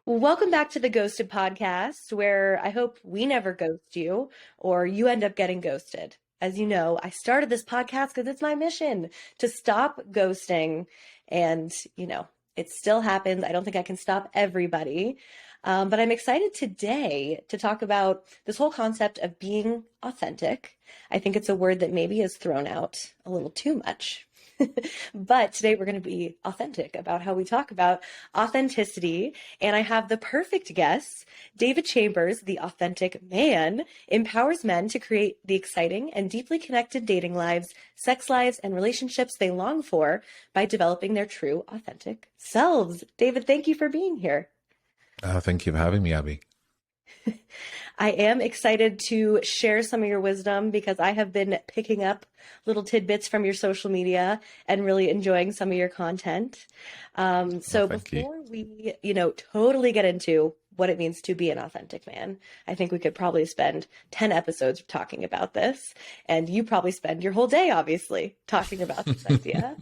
Welcome back to the Ghosted Podcast, where I hope we never ghost you or you end up getting ghosted. As you know, I started this podcast because it's my mission to stop ghosting. And, it still happens. I don't think I can stop everybody. But I'm excited today to talk about this whole concept of being authentic. I think it's a word that maybe is thrown out a little too much. But today we're going to be authentic about how we talk about authenticity. And I have the perfect guest. David Chambers, the authentic man, empowers men to create the exciting and deeply connected dating lives, sex lives, and relationships they long for by developing their true authentic selves. David, thank you for being here. Thank you for having me, Abby. I am excited to share some of your wisdom because I have been picking up little tidbits from your social media and really enjoying some of your content. Before we, totally get into what it means to be an authentic man, I think we could probably spend 10 episodes talking about this. And you probably spend your whole day, obviously, talking about this idea.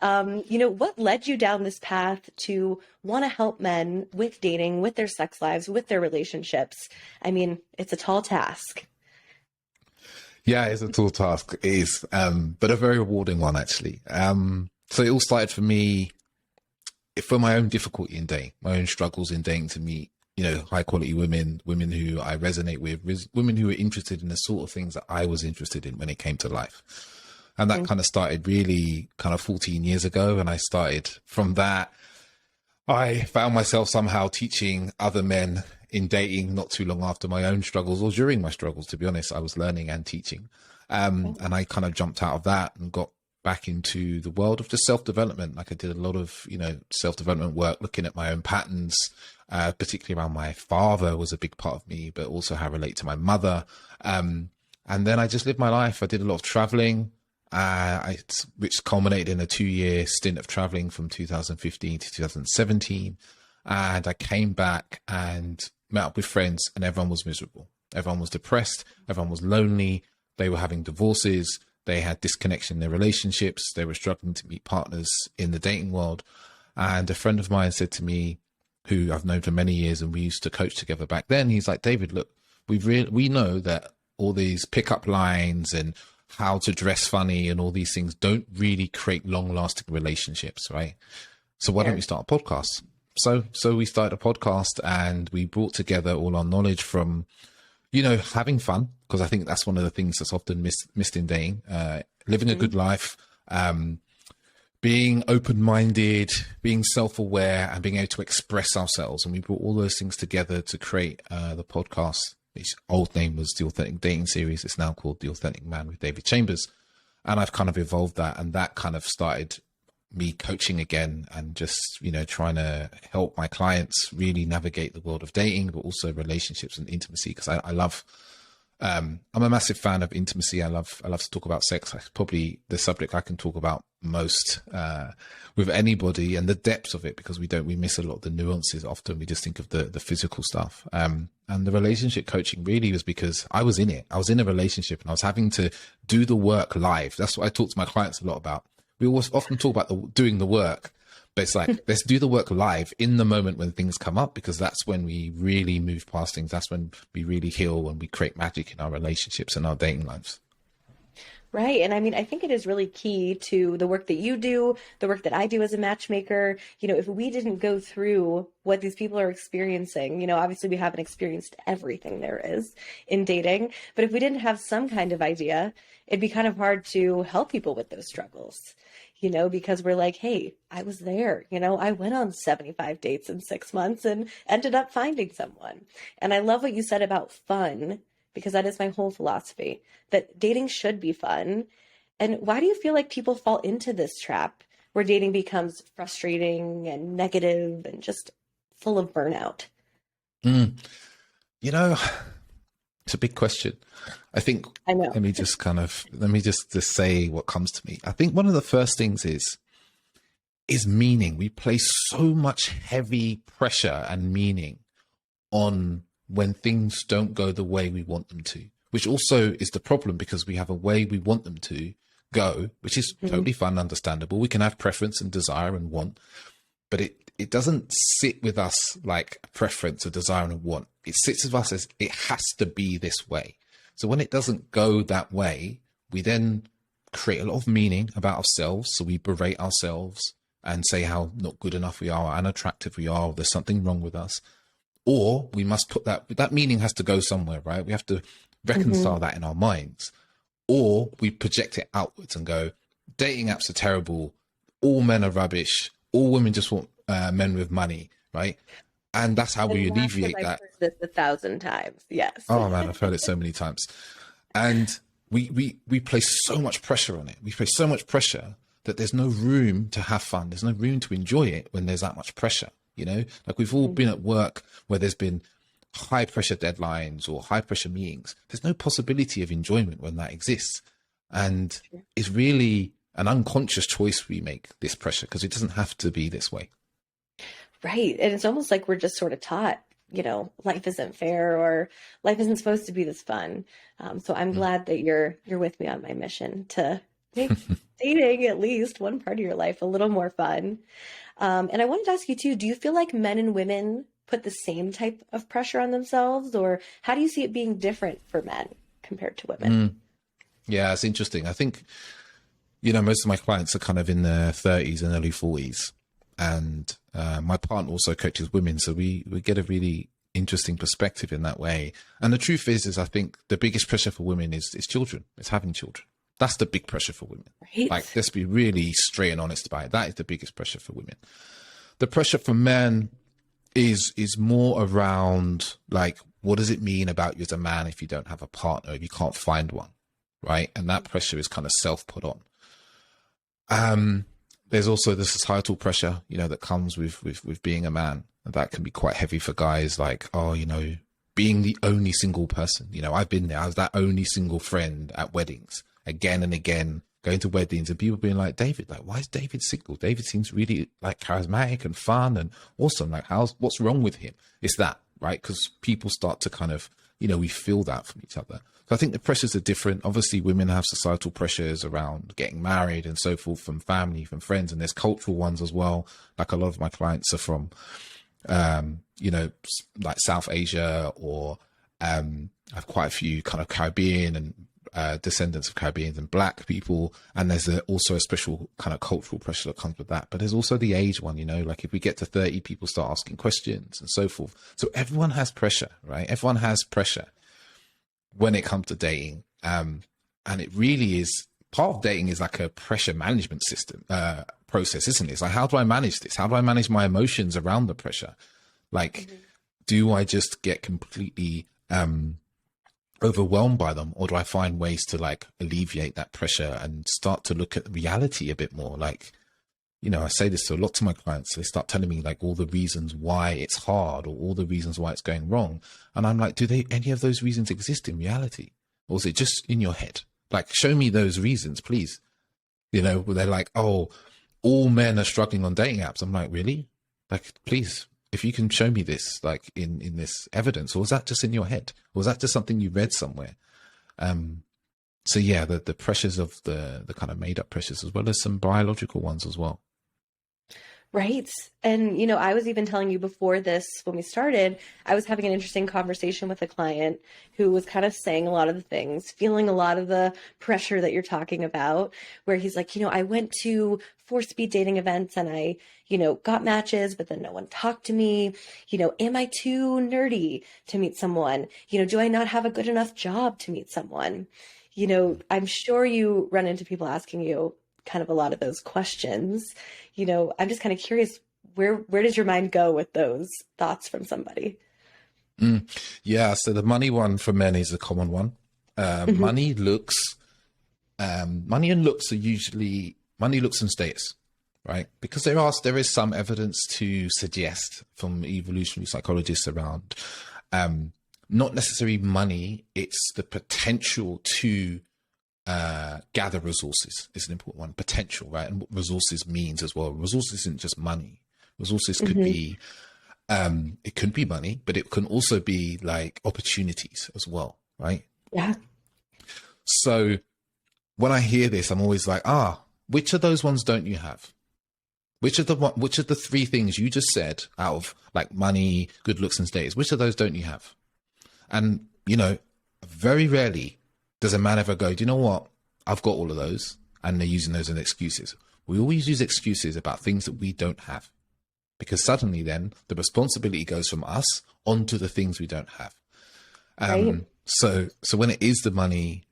What led you down this path to want to help men with dating, with their sex lives, with their relationships? I mean, it's a tall task. Yeah, it's a tall task. It is, but a very rewarding one, actually. So it all started for me from my own difficulty in dating, my own struggles in dating to meet, high quality women who I resonate with, women who are interested in the sort of things that I was interested in when it came to life. And that kind of started really kind of 14 years ago. And I started from that. I found myself somehow teaching other men in dating not too long after my own struggles, or during my struggles, to be honest. I was learning and teaching. And I kind of jumped out of that and got back into the world of just self-development. Like I did a lot of, self-development work, looking at my own patterns, particularly around my father was a big part of me, but also how I relate to my mother. And then I just lived my life. I did a lot of traveling, which culminated in a 2-year stint of traveling from 2015 to 2017. And I came back and met up with friends, and everyone was miserable. Everyone was depressed. Everyone was lonely. They were having divorces. They had disconnection in their relationships. They were struggling to meet partners in the dating world. And a friend of mine said to me, who I've known for many years, and we used to coach together back then, he's like, David, look, we know that all these pickup lines and how to dress funny and all these things don't really create long-lasting relationships, right? So why don't we start a podcast? So we started a podcast, and we brought together all our knowledge from, having fun, because I think that's one of the things that's often missed in dating, living a good life, being open-minded, being self-aware, and being able to express ourselves. And we brought all those things together to create the podcast. Its old name was The Authentic Dating Series. It's now called The Authentic Man with David Chambers. And I've kind of evolved that, and that kind of started me coaching again, and just, trying to help my clients really navigate the world of dating, but also relationships and intimacy. Because I love, I'm a massive fan of intimacy. I love to talk about sex. It's probably the subject I can talk about most with anybody, and the depth of it, because we miss a lot of the nuances. Often we just think of the physical stuff. And the relationship coaching really was because I was in it. I was in a relationship, and I was having to do the work live. That's what I talk to my clients a lot about. We always often talk about doing the work, but it's like, let's do the work live in the moment when things come up, because that's when we really move past things. That's when we really heal, and we create magic in our relationships and our dating lives. Right. And I mean, I think it is really key to the work that you do, the work that I do as a matchmaker. If we didn't go through what these people are experiencing, obviously we haven't experienced everything there is in dating, but if we didn't have some kind of idea, it'd be kind of hard to help people with those struggles, because we're like, hey, I was there, I went on 75 dates in 6 months and ended up finding someone. And I love what you said about fun, because that is my whole philosophy, that dating should be fun. And why do you feel like people fall into this trap where dating becomes frustrating and negative and just full of burnout? It's a big question. I think, I know. let me just say what comes to me. I think one of the first things is meaning. We place so much heavy pressure and meaning on when things don't go the way we want them to, which also is the problem, because we have a way we want them to go, which is totally fun, understandable. We can have preference and desire and want, but it doesn't sit with us like a preference, a desire, and a want. It sits with us as it has to be this way. So when it doesn't go that way, we then create a lot of meaning about ourselves. So we berate ourselves and say how not good enough we are, unattractive we are, or there's something wrong with us. Or we must put that meaning has to go somewhere, right? We have to reconcile that in our minds. Or we project it outwards and go, dating apps are terrible. All men are rubbish. All women just want men with money, right? And that's how we alleviate that. I've heard this 1,000 times. Yes. Oh man, I've heard it so many times. And we place so much pressure on it. We place so much pressure that there's no room to have fun. There's no room to enjoy it when there's that much pressure, you know? Like we've all been at work where there's been high pressure deadlines or high pressure meetings. There's no possibility of enjoyment when that exists. And it's really an unconscious choice we make, this pressure, because it doesn't have to be this way. Right. And it's almost like we're just sort of taught, you know, life isn't fair or life isn't supposed to be this fun. So I'm glad that you're with me on my mission to make dating at least one part of your life a little more fun. And I wanted to ask you too, do you feel like men and women put the same type of pressure on themselves, or how do you see it being different for men compared to women? Yeah, it's interesting. I think, you know, most of my clients are kind of in their 30s and early 40s. And my partner also coaches women. So we get a really interesting perspective in that way. And the truth is I think the biggest pressure for women is children. It's having children. That's the big pressure for women. Right. Like, let's be really straight and honest about it. That is the biggest pressure for women. The pressure for men is more around, like, what does it mean about you as a man if you don't have a partner, if you can't find one, right? And that pressure is kind of self-put on. There's also the societal pressure, you know, that comes with being a man. And that can be quite heavy for guys, like, oh, you know, being the only single person. You know, I've been there. I was that only single friend at weddings again and again, going to weddings and people being like, David, like, why is David single? David seems really like charismatic and fun and awesome. Like, what's wrong with him? It's that, right? Because people start to kind of, you know, we feel that from each other. So I think the pressures are different. Obviously, women have societal pressures around getting married and so forth, from family, from friends, and there's cultural ones as well. Like, a lot of my clients are from, you know, like South Asia, or I have quite a few kind of Caribbean and descendants of Caribbeans and Black people. And there's also a special kind of cultural pressure that comes with that. But there's also the age one, you know, like if we get to 30, people start asking questions and so forth. So everyone has pressure, right? Everyone has pressure when it comes to dating. And it really is, part of dating is like a pressure management system, process, isn't it? It's like, how do I manage this? How do I manage my emotions around the pressure? Like, do I just get completely overwhelmed by them, or do I find ways to like alleviate that pressure and start to look at reality a bit more? Like, you know, I say this to a lot of my clients. They start telling me like all the reasons why it's hard, or all the reasons why it's going wrong. And I'm like, do any of those reasons exist in reality? Or is it just in your head? Like, show me those reasons, please. You know, where they're like, oh, all men are struggling on dating apps. I'm like, really? Like, please, if you can show me this, like in this evidence, or is that just in your head? Or is that just something you read somewhere? So yeah, the pressures of the kind of made up pressures, as well as some biological ones as well. Right. And, you know, I was even telling you before this, when we started, I was having an interesting conversation with a client who was kind of saying a lot of the things, feeling a lot of the pressure that you're talking about, where he's like, you know, I went to 4-speed dating events and I, you know, got matches, but then no one talked to me. You know, am I too nerdy to meet someone? You know, do I not have a good enough job to meet someone? You know, I'm sure you run into people asking you kind of a lot of those questions. You know, I'm just kind of curious, where does your mind go with those thoughts from somebody? Yeah, so the money one for men is a common one. Money, looks, money and looks are usually money, looks, and status, right? Because there is some evidence to suggest from evolutionary psychologists around, not necessarily money, it's the potential to gather resources is an important one. Potential, right? And what resources means as well. Resources isn't just money. Resources could be, it could be money, but it can also be like opportunities as well, right? Yeah. So when I hear this, I'm always like, which of those ones don't you have? which of the three things you just said out of like money, good looks, and status, which of those don't you have? And, you know, very rarely does a man ever go, do you know what? I've got all of those, and they're using those as excuses. We always use excuses about things that we don't have, because suddenly then the responsibility goes from us onto the things we don't have. Right. So when it is the money,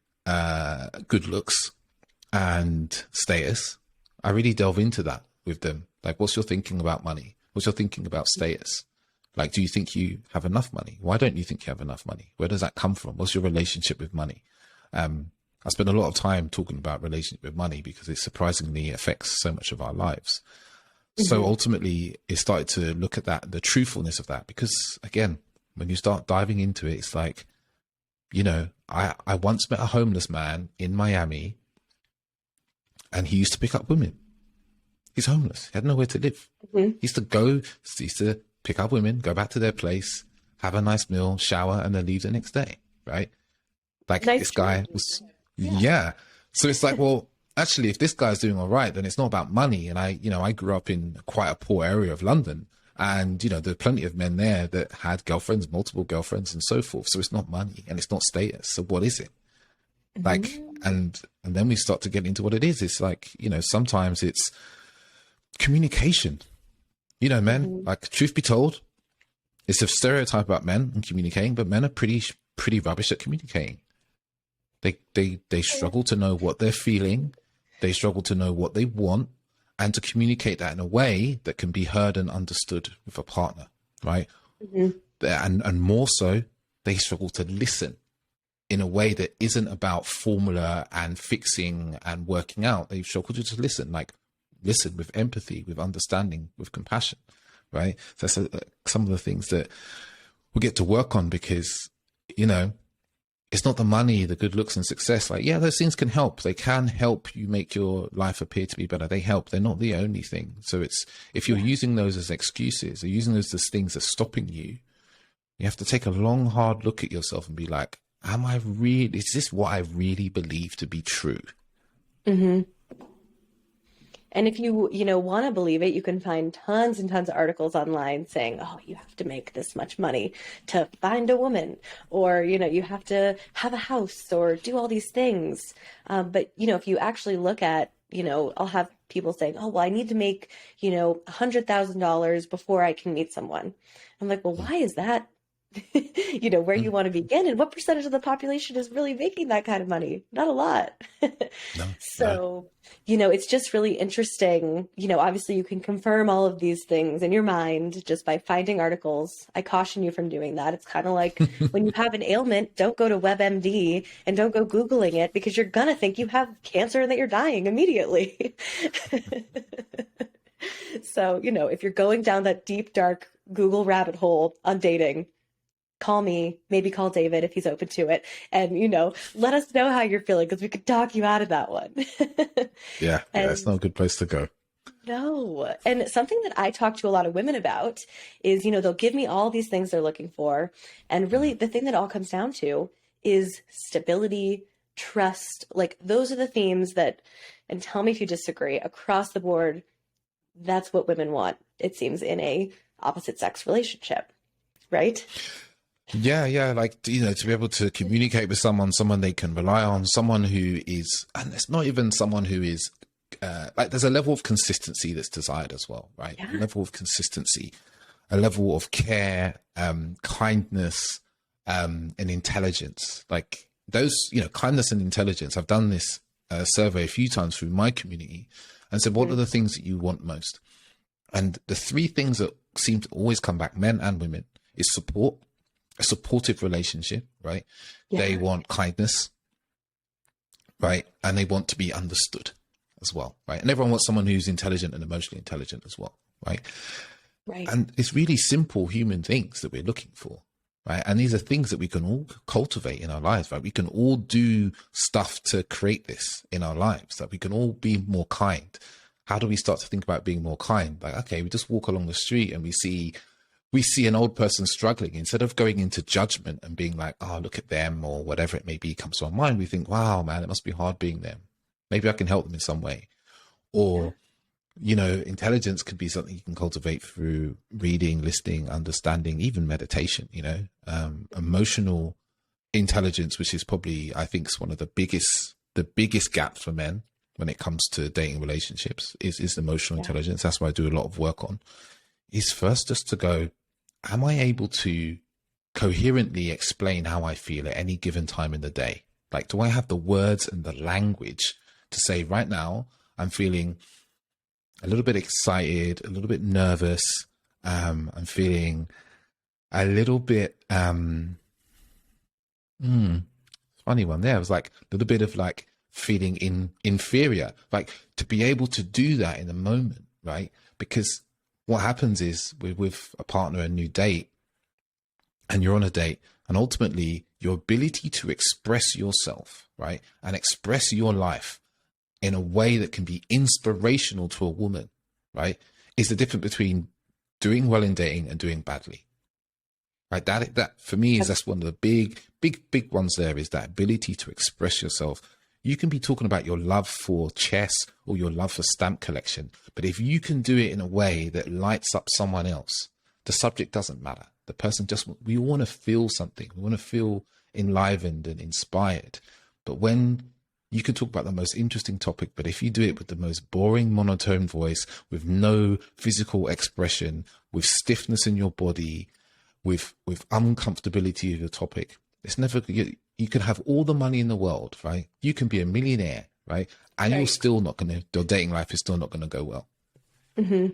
good looks, and status, I really delve into that with them. Like, what's your thinking about money? What's your thinking about status? Like, do you think you have enough money? Why don't you think you have enough money? Where does that come from? What's your relationship with money? I spend a lot of time talking about relationship with money because it surprisingly affects so much of our lives. So ultimately, it started to look at that, the truthfulness of that, because again, when you start diving into it, it's like, you know, I once met a homeless man in Miami, and he used to pick up women. He's homeless. He had nowhere to live. He used to pick up women, go back to their place, have a nice meal, shower, and then leave the next day. Right. Like Nice this guy choice. was, yeah. So it's like, well, actually, if this guy's doing all right, then it's not about money. And I grew up in quite a poor area of London, and, you know, there are plenty of men there that had girlfriends, multiple girlfriends, and so forth. So it's not money and it's not status. So what is it? Like, and then we start to get into what it is. It's like, you know, sometimes it's communication, you know, men, like, truth be told, it's a stereotype about men and communicating, but men are pretty rubbish at communicating. They struggle to know what they're feeling. They struggle to know what they want and to communicate that in a way that can be heard and understood with a partner. Right. And more so, they struggle to listen in a way that isn't about formula and fixing and working out. They struggle to just listen, like listen with empathy, with understanding, with compassion. Right. So that's some of the things that we get to work on, because, you know, it's not the money, the good looks and success. Like, yeah, those things can help. They can help you make your life appear to be better. They help. They're not the only thing. So it's, if you're using those as excuses or using those as things that's stopping you, you have to take a long, hard look at yourself and be like, is this what I really believe to be true? And if you want to believe it, you can find tons and tons of articles online saying, oh, you have to make this much money to find a woman, or, you have to have a house or do all these things. But, if you actually look at, I'll have people saying, oh, well, I need to make, $100,000 before I can meet someone. I'm like, well, why is that? Where you want to begin, and what percentage of the population is really making that kind of money? Not a lot. No. So, it's just really interesting. Obviously you can confirm all of these things in your mind just by finding articles. I caution you from doing that. It's kind of like when you have an ailment, don't go to WebMD and don't go Googling it, because you're going to think you have cancer and that you're dying immediately. So, if you're going down that deep, dark Google rabbit hole on dating, call me, maybe call David if he's open to it. And, let us know how you're feeling, because we could talk you out of that one. Yeah, it's not a good place to go. No. And something that I talk to a lot of women about is, they'll give me all these things they're looking for. And really the thing that all comes down to is stability, trust. Like, those are the themes that, and tell me if you disagree, across the board, that's what women want, it seems, in a opposite sex relationship, right? Yeah. Like, to be able to communicate with someone they can rely on, someone who is, and it's not even someone who is, like, there's a level of consistency that's desired as well, right? Yeah. A level of consistency, a level of care, kindness, and intelligence. Like those, kindness and intelligence. I've done this survey a few times through my community and said, what are the things that you want most? And the three things that seem to always come back, men and women, is support, a supportive relationship, right? Yeah. They want kindness, right? And they want to be understood as well, right? And everyone wants someone who's intelligent and emotionally intelligent as well, right? Right. And it's really simple human things that we're looking for, right? And these are things that we can all cultivate in our lives, right? We can all do stuff to create this in our lives, that we can all be more kind. How do we start to think about being more kind? Like, okay, we just walk along the street and we see an old person struggling. Instead of going into judgment and being like, oh, look at them, or whatever it may be comes to our mind, we think, wow, man, it must be hard being them. Maybe I can help them in some way. Or you know, intelligence could be something you can cultivate through reading, listening, understanding, even meditation, you know, emotional intelligence, which is probably, I think, is one of the biggest gaps for men when it comes to dating relationships is emotional intelligence. That's what I do a lot of work on, is first just to go, am I able to coherently explain how I feel at any given time in the day? Like, do I have the words and the language to say right now I'm feeling a little bit excited, a little bit nervous. I'm feeling a little bit, funny one there. It was like a little bit of like feeling inferior, like to be able to do that in the moment, right? Because what happens is with a partner, a new date, and you're on a date, and ultimately your ability to express yourself, right, and express your life in a way that can be inspirational to a woman, right, is the difference between doing well in dating and doing badly. Right, that for me is, that's one of the big ones. There is that ability to express yourself. You can be talking about your love for chess or your love for stamp collection, but if you can do it in a way that lights up someone else, the subject doesn't matter. The person just, we want to feel something. We want to feel enlivened and inspired. But when you can talk about the most interesting topic, but if you do it with the most boring, monotone voice, with no physical expression, with stiffness in your body, with uncomfortability of the topic, it's never, you can have all the money in the world, right? You can be a millionaire, right? And you're still not going to, your dating life is still not going to go well. Mm-hmm.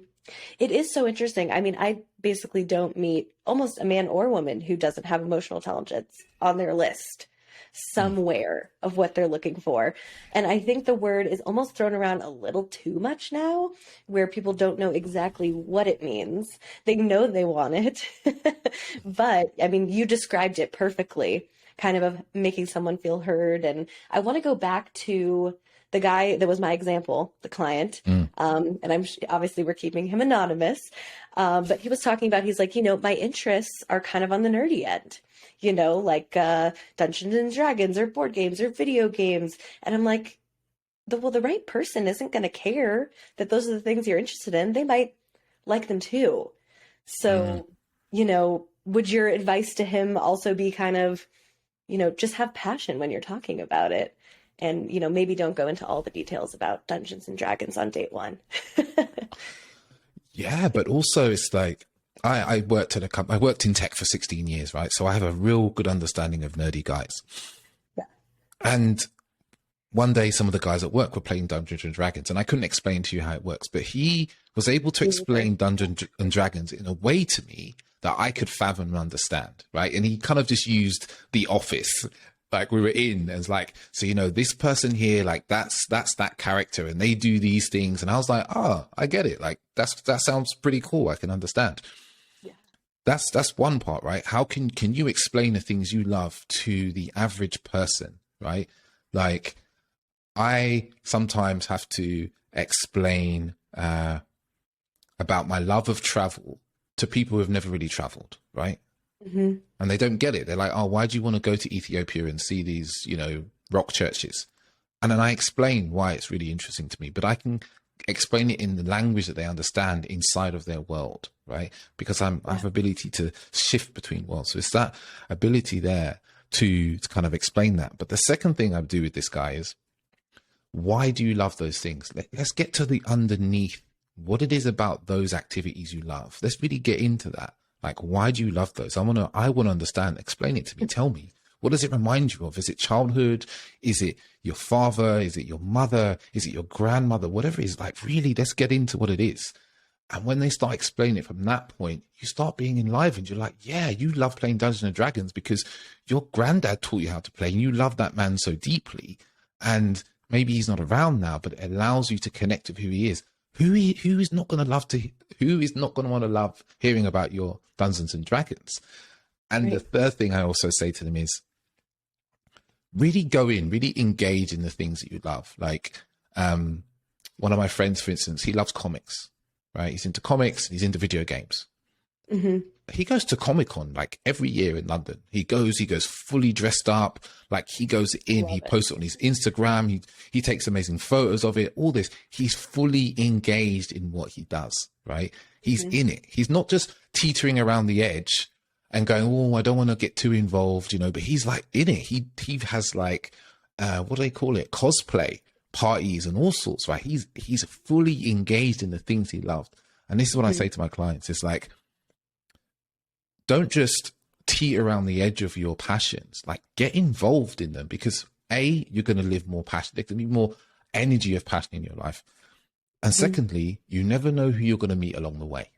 It is so interesting. I mean, I basically don't meet almost a man or woman who doesn't have emotional intelligence on their list somewhere of what they're looking for. And I think the word is almost thrown around a little too much now, where people don't know exactly what it means. They know they want it. But I mean, you described it perfectly, kind of making someone feel heard. And I want to go back to the guy that was my example, the client. And obviously we're keeping him anonymous. But he was talking about, he's like, you know, my interests are kind of on the nerdy end, you know, like Dungeons and Dragons or board games or video games. And I'm like, the right person isn't going to care that those are the things you're interested in. They might like them too. So, you know, would your advice to him also be kind of, you know, just have passion when you're talking about it? And, you know, maybe don't go into all the details about Dungeons and Dragons on date one. Yeah, but also it's like, I worked at a company, I worked in tech for 16 years, right? So I have a real good understanding of nerdy guys. Yeah. And one day some of the guys at work were playing Dungeons and Dragons, and I couldn't explain to you how it works, but he was able to explain Dungeons and Dragons in a way to me that I could fathom and understand, right? And he kind of just used The Office, like we were in, and it's like, so, you know, this person here, like that's that character, and they do these things. And I was like, oh, I get it. Like that sounds pretty cool. I can understand. Yeah. That's one part, right? How can you explain the things you love to the average person, right? Like, I sometimes have to explain about my love of travel to people who have never really traveled, right? Mm-hmm. And they don't get it. They're like, oh, why do you want to go to Ethiopia and see these, you know, rock churches? And then I explain why it's really interesting to me, but I can explain it in the language that they understand inside of their world, right? Because I have ability to shift between worlds. So it's that ability there to kind of explain that. But the second thing I do with this guy is, why do you love those things? Let's get to the underneath, what it is about those activities you love. Let's really get into that. Like, why do you love those? I want to understand. Explain it to me. Tell me. What does it remind you of? Is it childhood? Is it your father? Is it your mother? Is it your grandmother? Whatever it is, like, really, let's get into what it is. And when they start explaining it from that point, you start being enlivened. You're like, yeah, you love playing Dungeons and Dragons because your granddad taught you how to play, and you love that man so deeply. And maybe he's not around now, but it allows you to connect with who he is. Who is not going to want to love hearing about your Dungeons and Dragons? And the third thing I also say to them is, really go in, really engage in the things that you love. Like, one of my friends, for instance, he loves comics, right? He's into comics, he's into video games. Hmm. He goes to Comic-Con like every year in London. He goes fully dressed up. Like he goes in, he Love it. posts it on his Instagram. He takes amazing photos of it, all this. He's fully engaged in what he does, right? He's Hmm. in it. He's not just teetering around the edge and going, oh, I don't want to get too involved, but he's like in it. He has like, what do they call it? Cosplay parties and all sorts, right? He's fully engaged in the things he loved. And this is what I say to my clients. It's like, don't just teeter around the edge of your passions, like get involved in them, because you're going to live more passion. There can be more energy of passion in your life. And secondly, you never know who you're going to meet along the way.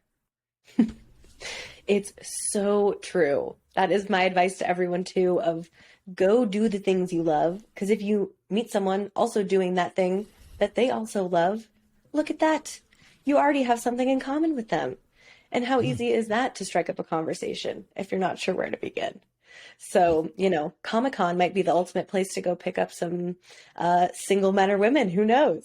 It's so true. That is my advice to everyone too, of go do the things you love. Because if you meet someone also doing that thing that they also love, look at that. You already have something in common with them. And how easy is that to strike up a conversation if you're not sure where to begin? So, Comic-Con might be the ultimate place to go pick up some single men or women. Who knows?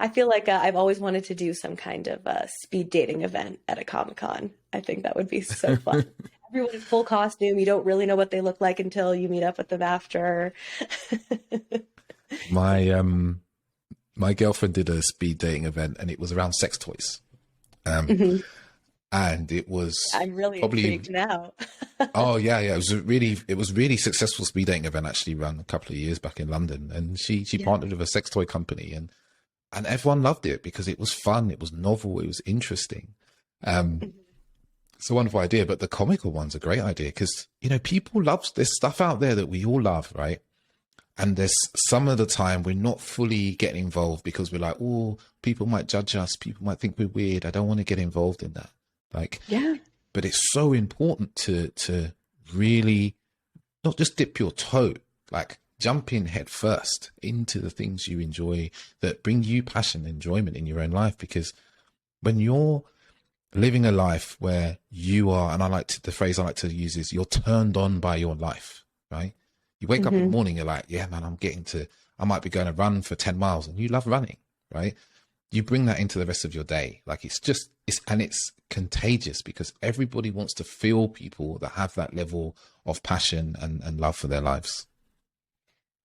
I feel like I've always wanted to do some kind of speed dating event at a Comic-Con. I think that would be so fun. Everyone in full costume. You don't really know what they look like until you meet up with them after. My girlfriend did a speed dating event, and it was around sex toys. Mhm. And it was I'm really probably intrigued now. oh yeah, it was really successful speed dating event, actually, run a couple of years back in London. And she Yeah. partnered with a sex toy company, and everyone loved it because it was fun, it was novel, it was interesting. Mhm. It's a wonderful idea, but the comical one's a great idea because people love, there's stuff out there that we all love, right? And there's some of the time we're not fully getting involved because we're like, oh, people might judge us. People might think we're weird. I don't want to get involved in that. Like, Yeah. but it's so important to really not just dip your toe, like jump in head first into the things you enjoy that bring you passion and enjoyment in your own life. Because when you're living a life where you are, and the phrase I like to use is, you're turned on by your life, right? You wake up in the morning, you're like, yeah, man, I might be going to run for 10 miles, and you love running, right? You bring that into the rest of your day. Like it's contagious because everybody wants to feel people that have that level of passion and love for their lives.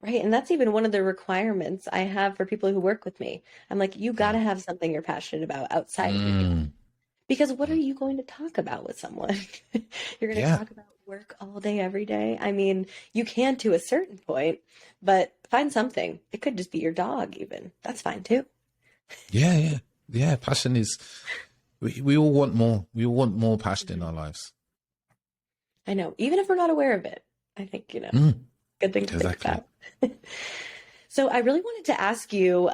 Right. And that's even one of the requirements I have for people who work with me. I'm like, you got to have something you're passionate about outside of your job. Mm, Because what are you going to talk about with someone? You're going to yeah. talk about work all day, every day. I mean, you can to a certain point, but find something. It could just be your dog, even. That's fine too. Yeah. Passion is, we all want more. We all want more passion in our lives. I know, even if we're not aware of it, I think, Mm, good thing to think exactly. about. So I really wanted to ask you,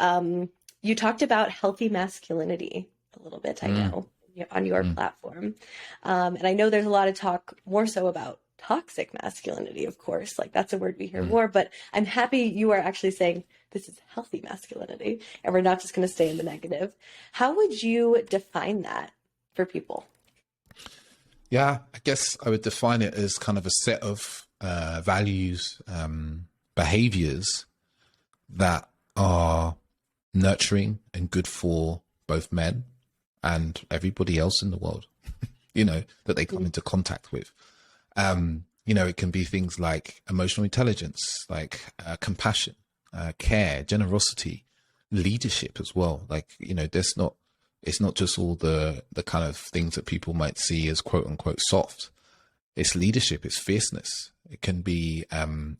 you talked about healthy masculinity a little bit, I Mm, know, on your mm, platform. And I know there's a lot of talk more so about toxic masculinity, of course, like that's a word we hear mm. more, but I'm happy you are actually saying this is healthy masculinity and we're not just going to stay in the negative. How would you define that for people? Yeah, I guess I would define it as kind of a set of values, behaviors that are nurturing and good for both men and everybody else in the world, that they come into contact with. It can be things like emotional intelligence, like compassion, care, generosity, leadership as well. Like, it's not just all the kind of things that people might see as quote unquote soft. It's leadership, it's fierceness. It can be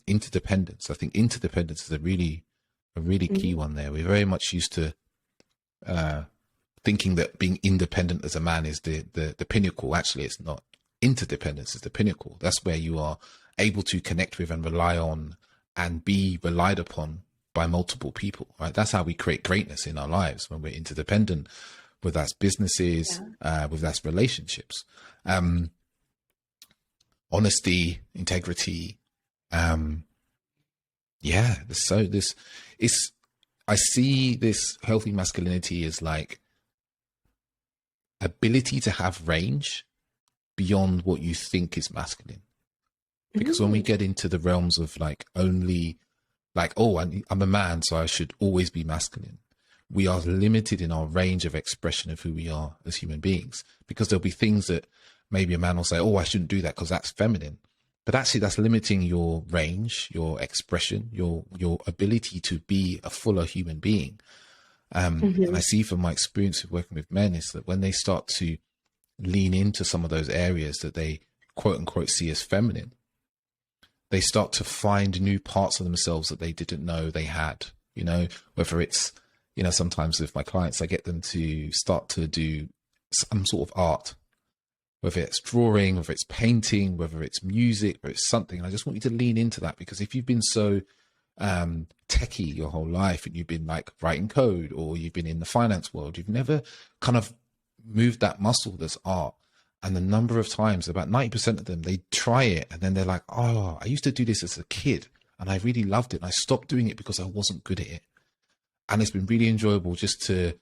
interdependence. I think interdependence is a really key one there. We're very much used to thinking that being independent as a man is the pinnacle. Actually, it's not. Interdependence is the pinnacle. That's where you are able to connect with and rely on and be relied upon by multiple people, right? That's how we create greatness in our lives, when we're interdependent, whether that's businesses, whether that's relationships, honesty, integrity. I see this healthy masculinity as like ability to have range beyond what you think is masculine. Because when we get into the realms of like only like, oh, I'm a man, so I should always be masculine, we are limited in our range of expression of who we are as human beings, because there'll be things that maybe a man will say, oh, I shouldn't do that because that's feminine. But actually that's limiting your range, your expression, your ability to be a fuller human being. And I see from my experience of working with men is that when they start to lean into some of those areas that they quote unquote see as feminine, they start to find new parts of themselves that they didn't know they had, you know, whether it's, you know, sometimes with my clients, I get them to start to do some sort of art, whether it's drawing, whether it's painting, whether it's music, whether it's something. And I just want you to lean into that, because if you've been so techie your whole life and you've been like writing code, or you've been in the finance world, you've never kind of moved that muscle that's art. And the number of times, about 90% of them, they try it and then they're like, oh, I used to do this as a kid and I really loved it, and I stopped doing it because I wasn't good at it. And it's been really enjoyable just to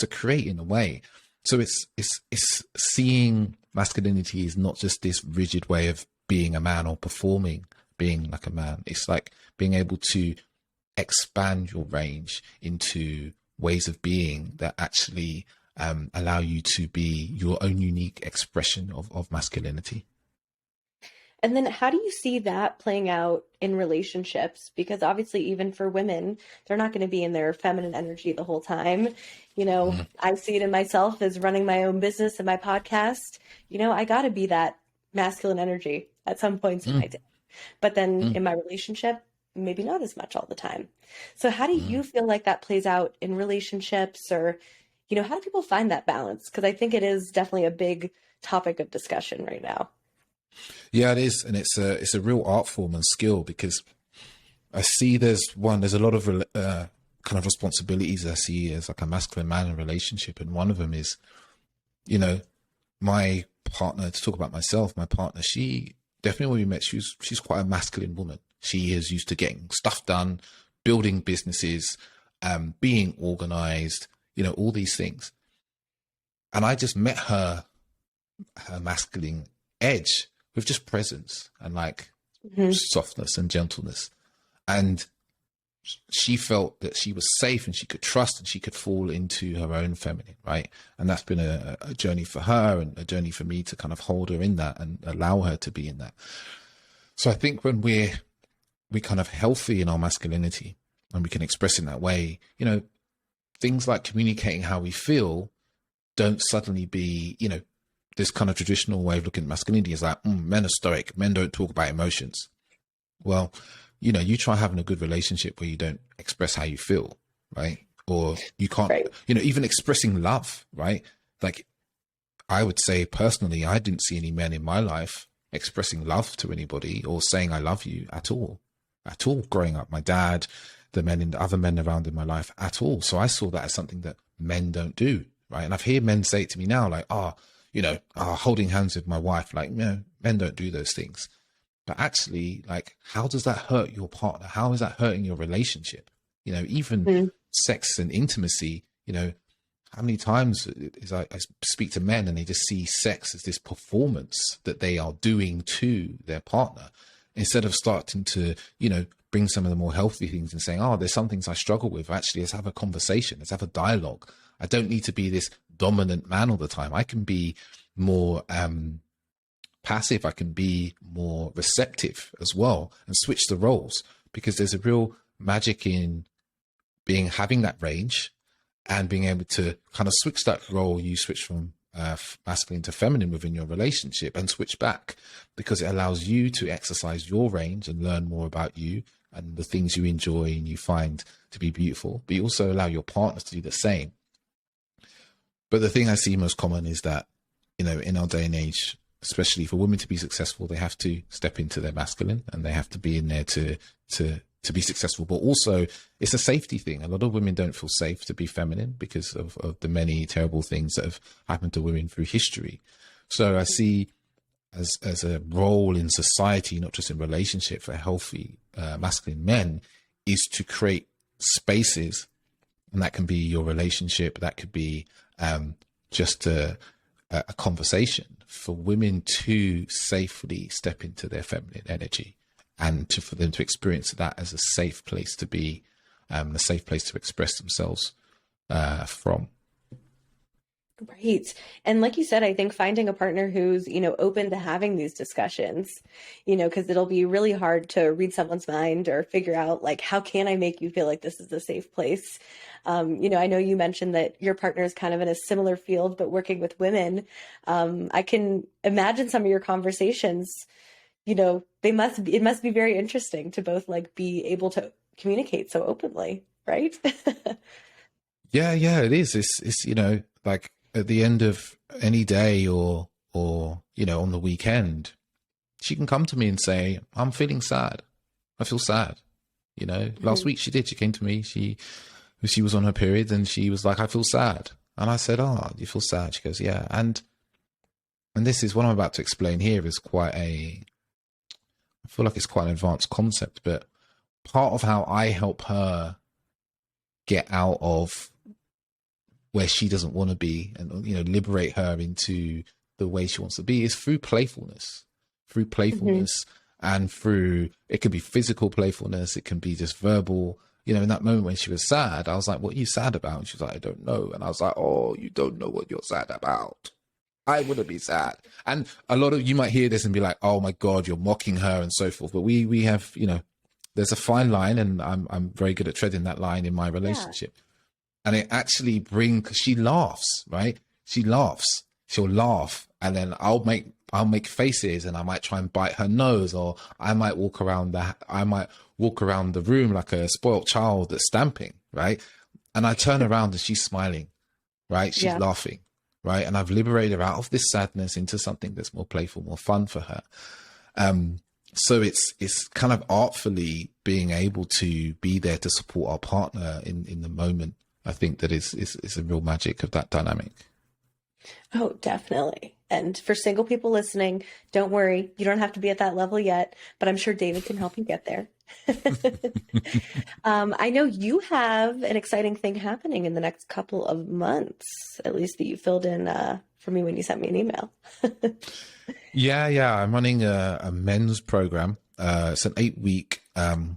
create in a way. So it's seeing masculinity is not just this rigid way of being a man or performing being like a man. It's like being able to expand your range into ways of being that actually allow you to be your own unique expression of masculinity. And then how do you see that playing out in relationships? Because obviously, even for women, they're not going to be in their feminine energy the whole time. You know, I see it in myself as running my own business and my podcast. You know, I got to be that masculine energy at some points in my day. But then in my relationship, maybe not as much all the time. So how do you feel like that plays out in relationships, or, you know, how do people find that balance? Because I think it is definitely a big topic of discussion right now. Yeah, it is. And it's a real art form and skill, because I see there's a lot of kind of responsibilities I see as like a masculine man in a relationship. And one of them is, you know, my partner, to talk about myself, my partner, she definitely, when we met, she's quite a masculine woman. She is used to getting stuff done, building businesses, being organized, you know, all these things. And I just met her masculine edge with just presence and like softness and gentleness. And she felt that she was safe and she could trust and she could fall into her own feminine, right? And that's been a journey for her, and a journey for me to kind of hold her in that and allow her to be in that. So I think when we're kind of healthy in our masculinity and we can express in that way, you know, things like communicating how we feel don't suddenly be, you know, this kind of traditional way of looking at masculinity is like, men are stoic, men don't talk about emotions. Well, you know, you try having a good relationship where you don't express how you feel, right? Or you can't, you know, even expressing love, right? Like, I would say personally, I didn't see any men in my life expressing love to anybody or saying I love you at all growing up. My dad, the other men around in my life at all. So I saw that as something that men don't do, right? And I've heard men say it to me now, like, holding hands with my wife, like, no, men don't do those things. But actually, like, how does that hurt your partner? How is that hurting your relationship? You know, even sex and intimacy, you know, how many times is I speak to men and they just see sex as this performance that they are doing to their partner, instead of starting to, you know, bring some of the more healthy things and saying, oh, there's some things I struggle with. Actually, let's have a conversation. Let's have a dialogue. I don't need to be this dominant man all the time. I can be more passive. I can be more receptive as well, and switch the roles, because there's a real magic in having that range and being able to kind of switch that role. You switch from masculine to feminine within your relationship and switch back, because it allows you to exercise your range and learn more about you and the things you enjoy and you find to be beautiful, but you also allow your partners to do the same. But the thing I see most common is that, you know, in our day and age, especially for women to be successful, they have to step into their masculine and they have to be in there to be successful. But also it's a safety thing. A lot of women don't feel safe to be feminine because of the many terrible things that have happened to women through history. So I see as a role in society, not just in relationship, for healthy masculine men, is to create spaces, and that can be your relationship, that could be just a conversation, for women to safely step into their feminine energy, and for them to experience that as a safe place to be, a safe place to express themselves. from. Right. And like you said, I think finding a partner who's, open to having these discussions, because it'll be really hard to read someone's mind or figure out, like, how can I make you feel like this is a safe place? I know you mentioned that your partner is kind of in a similar field, but working with women. I can imagine some of your conversations, it must be very interesting to both like be able to communicate so openly, right? Yeah, it is. It's like at the end of any day or on the weekend, she can come to me and say, I'm feeling sad. I feel sad. Last week she did. She came to me. She was on her period and she was like, I feel sad. And I said, oh, you feel sad? She goes, yeah. And this is what I'm about to explain here is I feel like it's quite an advanced concept, but part of how I help her get out of where she doesn't want to be and, liberate her into the way she wants to be is through playfulness, and through, it could be physical playfulness. It can be just verbal. In that moment when she was sad, I was like, what are you sad about? And she was like, I don't know. And I was like, oh, you don't know what you're sad about. I wouldn't be sad. And a lot of you might hear this and be like, oh my God, you're mocking her and so forth. But we have, there's a fine line, and I'm very good at treading that line in my relationship. Yeah. And it actually cause she laughs, right? She laughs. She'll laugh. And then I'll make faces, and I might try and bite her nose, or I might walk around the room like a spoiled child that's stamping, right? And I turn around and she's smiling, right? She's laughing, right? And I've liberated her out of this sadness into something that's more playful, more fun for her. So it's kind of artfully being able to be there to support our partner in the moment. I think that is a real magic of that dynamic. Oh, definitely. And for single people listening, don't worry, you don't have to be at that level yet, but I'm sure David can help you get there. I know you have an exciting thing happening in the next couple of months, at least that you filled in for me when you sent me an email. Yeah. I'm running a men's program. It's an 8-week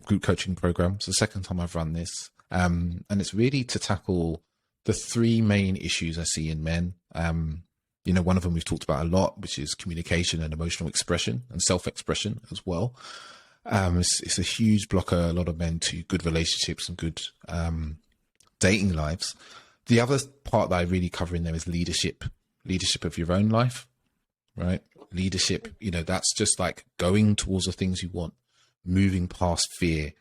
group coaching program. It's the second time I've run this. And it's really to tackle the 3 main issues I see in men. One of them we've talked about a lot, which is communication and emotional expression and self-expression as well. It's a huge blocker, a lot of men, to good relationships and good dating lives. The other part that I really cover in there is leadership of your own life, right? Leadership, that's just like going towards the things you want, moving past fear,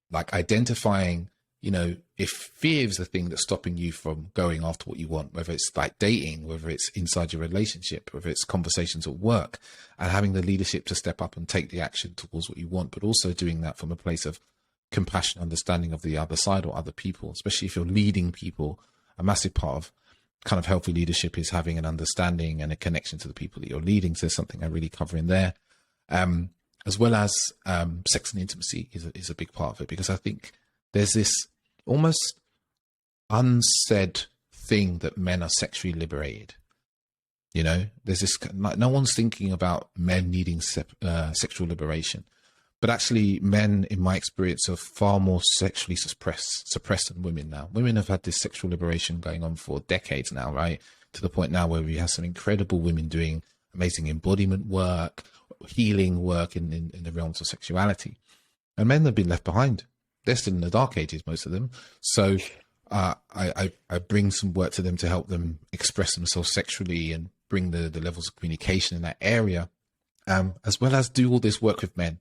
like identifying, if fear is the thing that's stopping you from going after what you want, whether it's like dating, whether it's inside your relationship, whether it's conversations at work, and having the leadership to step up and take the action towards what you want, but also doing that from a place of compassion, understanding of the other side or other people, especially if you're leading people. A massive part of kind of healthy leadership is having an understanding and a connection to the people that you're leading. So there's something I really cover in there. As well as sex and intimacy is a big part of it, because I think there's this almost unsaid thing that men are sexually liberated. There's this, no one's thinking about men needing sexual liberation, but actually men, in my experience, are far more sexually suppressed than women now. Women have had this sexual liberation going on for decades now, right? To the point now where we have some incredible women doing amazing embodiment work, healing work in the realms of sexuality. And men have been left behind. They're still in the dark ages, most of them. So I bring some work to them to help them express themselves sexually and bring the levels of communication in that area, as well as do all this work with men.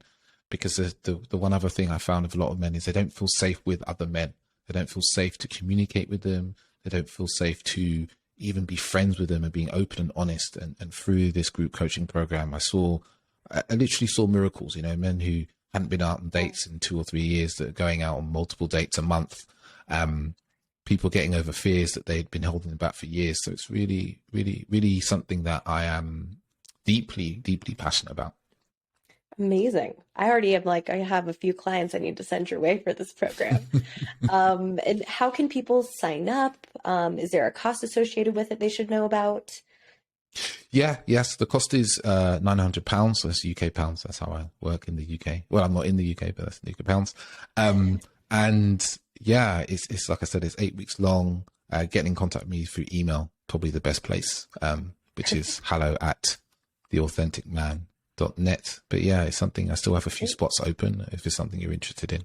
Because the one other thing I found with a lot of men is they don't feel safe with other men. They don't feel safe to communicate with them. They don't feel safe to even be friends with them and being open and honest. And through this group coaching program, I literally saw miracles, men who hadn't been out on dates in 2 or 3 years that are going out on multiple dates a month. People getting over fears that they'd been holding back for years. So it's really, really, really something that I am deeply, deeply passionate about. Amazing. I already am I have a few clients I need to send your way for this program. And how can people sign up? Is there a cost associated with it they should know about? Yes. The cost is £900. So that's UK pounds. That's how I work in the UK. Well, I'm not in the UK, but that's in UK pounds. And yeah, it's like I said, it's 8 weeks long. getting in contact with me through email, probably the best place, which is hello@theauthenticman.net. But yeah, it's something I still have a few spots open if it's something you're interested in.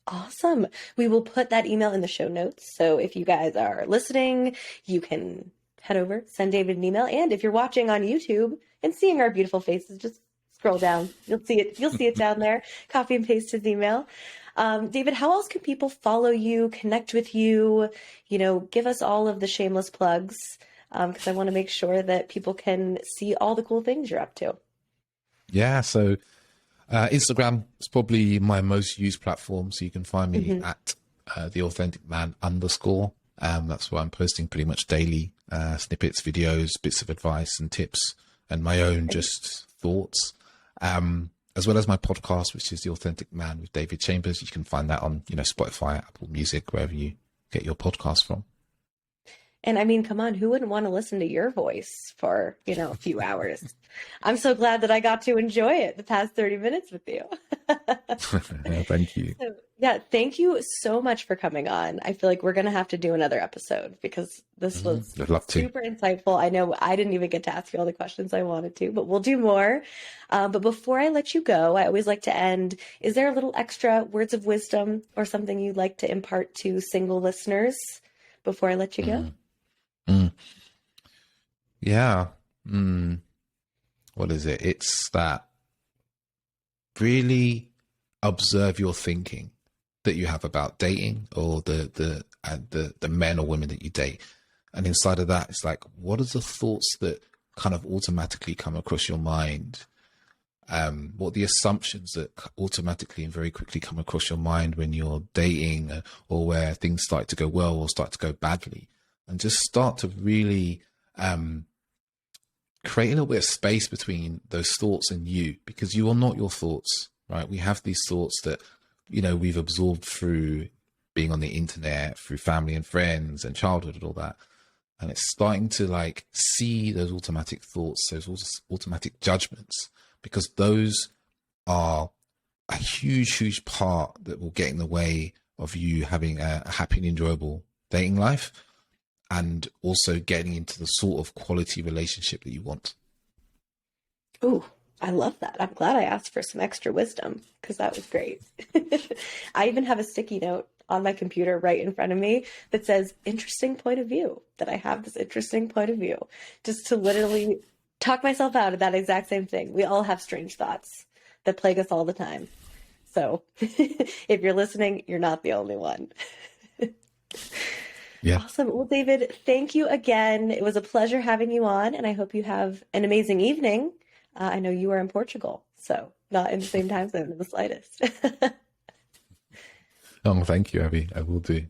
Awesome. We will put that email in the show notes. So if you guys are listening, you can head over, send David an email. And if you're watching on YouTube and seeing our beautiful faces, just scroll down. You'll see it. You'll see it down there. Copy and paste his email. David, how else can people follow you, connect with you? Give us all of the shameless plugs, because I want to make sure that people can see all the cool things you're up to. Yeah. So Instagram is probably my most used platform. So you can find me at @theauthenticman_. That's where I'm posting pretty much daily snippets, videos, bits of advice and tips, and my own just thoughts. As well as my podcast, which is The Authentic Man with David Chambers. You can find that on, Spotify, Apple Music, wherever you get your podcast from. And I mean, come on, who wouldn't want to listen to your voice for, a few hours? I'm so glad that I got to enjoy it the past 30 minutes with you. Thank you. So, yeah, thank you so much for coming on. I feel like we're going to have to do another episode because this was super insightful. I know I didn't even get to ask you all the questions I wanted to, but we'll do more. But before I let you go, I always like to end. Is there a little extra words of wisdom or something you'd like to impart to single listeners before I let you go? Yeah. What is it? It's that really observe your thinking that you have about dating or the men or women that you date. And inside of that, it's like, what are the thoughts that kind of automatically come across your mind? What are the assumptions that automatically and very quickly come across your mind when you're dating or where things start to go well or start to go badly? And just start to really create a little bit of space between those thoughts and you, because you are not your thoughts, right? We have these thoughts that, we've absorbed through being on the internet, through family and friends and childhood and all that. And it's starting to see those automatic thoughts, those automatic judgments, because those are a huge, huge part that will get in the way of you having a happy and enjoyable dating life, and also getting into the sort of quality relationship that you want. Ooh, I love that. I'm glad I asked for some extra wisdom because that was great. I even have a sticky note on my computer right in front of me that says interesting point of view, that I have this interesting point of view, just to literally talk myself out of that exact same thing. We all have strange thoughts that plague us all the time. So if you're listening, you're not the only one. Yeah. Awesome. Well, David, thank you again. It was a pleasure having you on, and I hope you have an amazing evening. I know you are in Portugal, so not in the same time zone in the slightest. Oh, thank you, Abby. I will do.